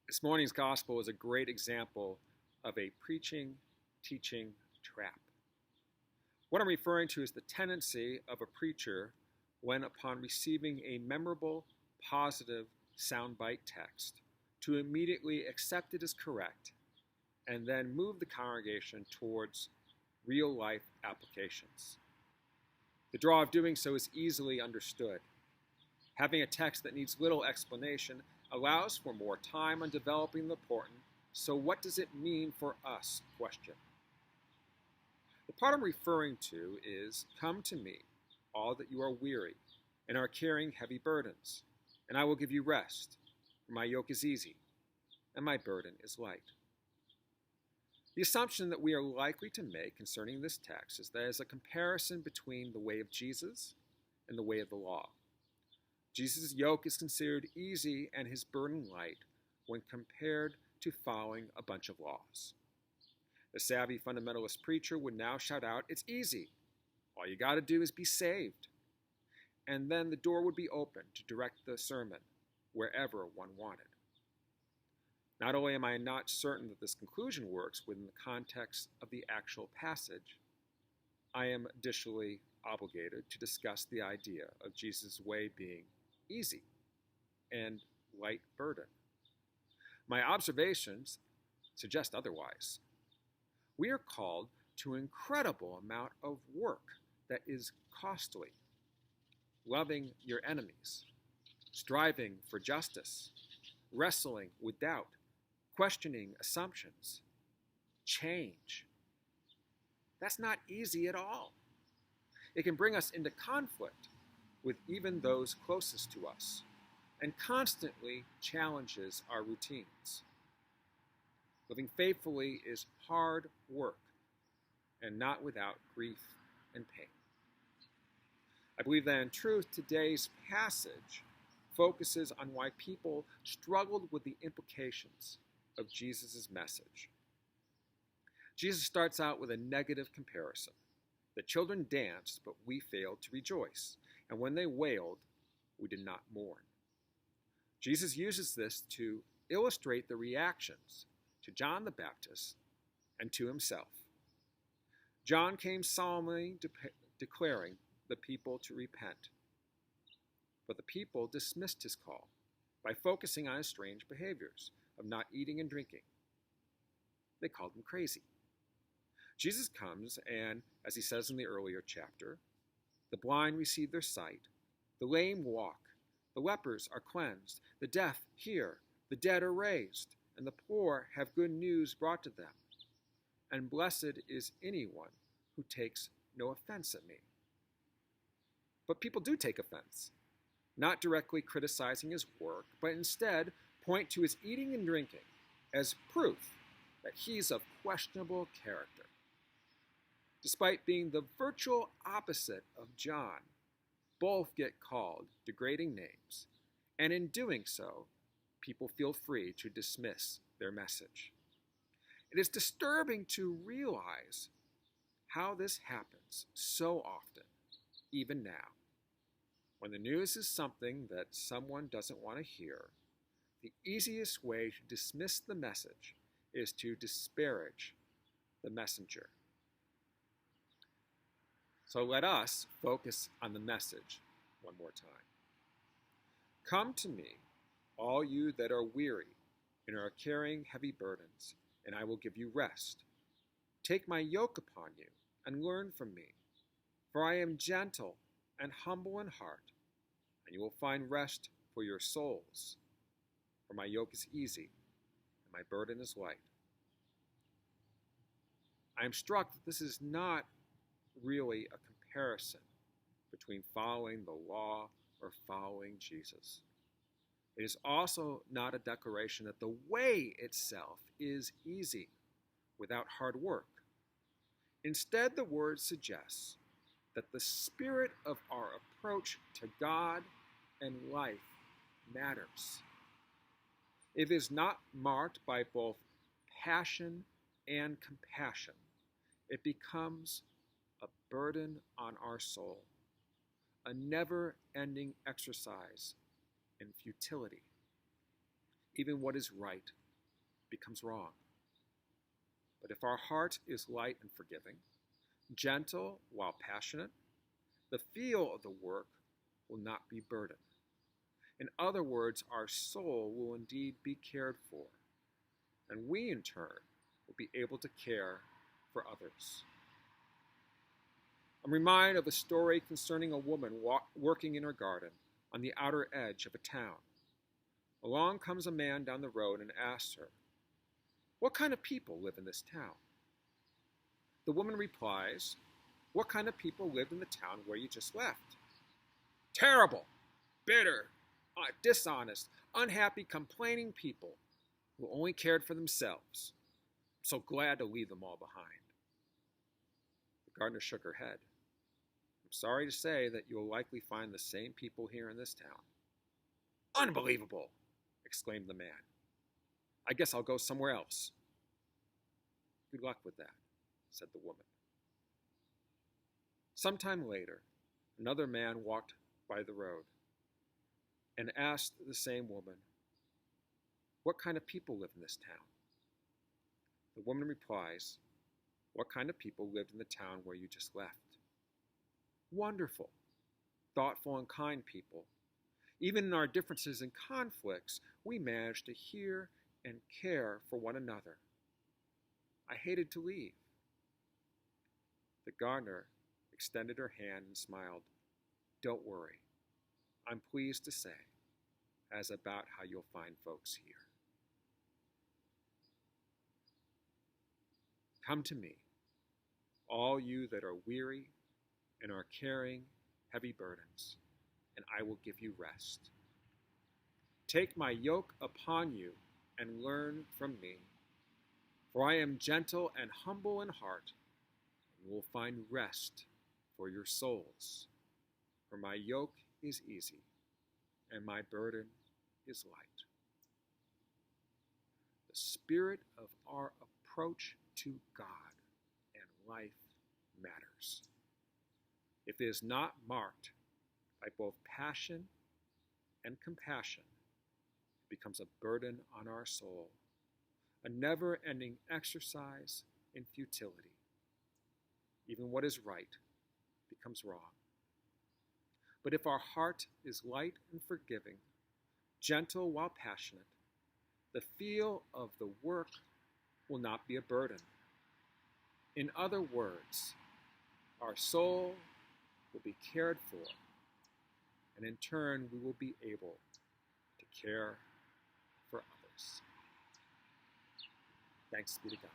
This morning's gospel is a great example of a preaching, teaching trap. What I'm referring to is the tendency of a preacher when, upon receiving a memorable, positive soundbite text, to immediately accept it as correct and then move the congregation towards real life applications. The draw of doing so is easily understood. Having a text that needs little explanation allows for more time on developing the important "so what does it mean for us?" question. The part I'm referring to is, "Come to me, all that you are weary and are carrying heavy burdens, and I will give you rest, for my yoke is easy and my burden is light." The assumption that we are likely to make concerning this text is that there is a comparison between the way of Jesus and the way of the law. Jesus' yoke is considered easy and his burden light when compared to following a bunch of laws. The savvy fundamentalist preacher would now shout out, "It's easy. All you got to do is be saved." And then the door would be open to direct the sermon wherever one wanted. Not only am I not certain that this conclusion works within the context of the actual passage, I am additionally obligated to discuss the idea of Jesus' way being easy and light burden. My observations suggest otherwise. We are called to an incredible amount of work that is costly. Loving your enemies, striving for justice, wrestling with doubt, questioning assumptions, change. That's not easy at all. It can bring us into conflict with even those closest to us, and constantly challenges our routines. Living faithfully is hard work, and not without grief and pain. I believe that in truth, today's passage focuses on why people struggled with the implications of Jesus' message. Jesus starts out with a negative comparison. The children danced, but we failed to rejoice. And when they wailed, we did not mourn. Jesus uses this to illustrate the reactions to John the Baptist and to himself. John came solemnly declaring the people to repent. But the people dismissed his call by focusing on his strange behaviors of not eating and drinking. They called him crazy. Jesus comes and, as he says in the earlier chapter, the blind receive their sight, the lame walk, the lepers are cleansed, the deaf hear, the dead are raised, and the poor have good news brought to them. And blessed is anyone who takes no offense at me. But people do take offense, not directly criticizing his work, but instead point to his eating and drinking as proof that he's of questionable character. Despite being the virtual opposite of John, both get called degrading names, and in doing so, people feel free to dismiss their message. It is disturbing to realize how this happens so often, even now. When the news is something that someone doesn't want to hear, the easiest way to dismiss the message is to disparage the messenger. So let us focus on the message one more time. Come to me, all you that are weary and are carrying heavy burdens, and I will give you rest. Take my yoke upon you and learn from me, for I am gentle and humble in heart, and you will find rest for your souls. For my yoke is easy and my burden is light. I am struck that this is not really a comparison between following the law or following Jesus. It is also not a declaration that the way itself is easy without hard work. Instead, the word suggests that the spirit of our approach to God and life matters. It is not marked by both passion and compassion. It becomes a burden on our soul, a never-ending exercise in futility. Even what is right becomes wrong. But if our heart is light and forgiving, gentle while passionate, the feel of the work will not be burdened. In other words, our soul will indeed be cared for, and we in turn will be able to care for others. I'm reminded of a story concerning a woman working in her garden on the outer edge of a town. Along comes a man down the road and asks her, "What kind of people live in this town?" The woman replies, "What kind of people lived in the town where you just left?" "Terrible, bitter, dishonest, unhappy, complaining people who only cared for themselves. So glad to leave them all behind." The gardener shook her head. "I'm sorry to say that you'll likely find the same people here in this town." "Unbelievable!" exclaimed the man. "I guess I'll go somewhere else." "Good luck with that," said the woman. Sometime later, another man walked by the road and asked the same woman, "What kind of people live in this town?" The woman replies, "What kind of people lived in the town where you just left?" "Wonderful, thoughtful, and kind people. Even in our differences and conflicts, we managed to hear and care for one another. I hated to leave." The gardener extended her hand and smiled. "Don't worry. I'm pleased to say as about how you'll find folks here. Come to me, all you that are weary and are carrying heavy burdens, and I will give you rest. Take my yoke upon you and learn from me, for I am gentle and humble in heart, and you will find rest for your souls. For my yoke is easy, and my burden is light." The spirit of our approach to God and life matters. If it is not marked by both passion and compassion, it becomes a burden on our soul, a never-ending exercise in futility. Even what is right becomes wrong. But if our heart is light and forgiving, gentle while passionate, the feel of the work will not be a burden. In other words, our soul will be cared for, and in turn we will be able to care for others. Thanks be to God.